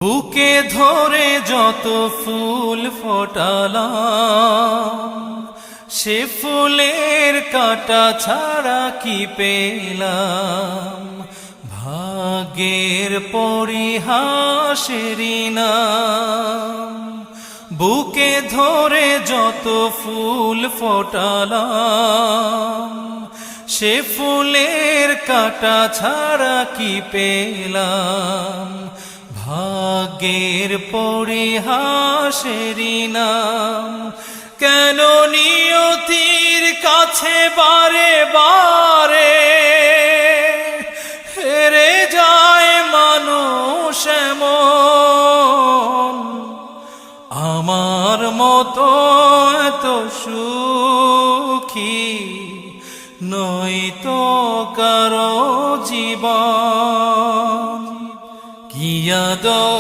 বুকে ধরে যত ফুল ফোটালাম, সে ফুলের কাঁটা ছাড়া কি পেলাম। ভাগ্যের পরিহাসেরই নাম। বুকে ধরে যত ফুল ফোটালাম, সে ফুলের কাঁটা ছাড়া কি পেলাম। ভাগ্যের পরিহাসেরই নাম। কেন নিয়তির কাছে বারে বারে হেরে যায় মানুষ এমন। আমার মতো এত সুখী নয়তো কারো জীবন। কি আদর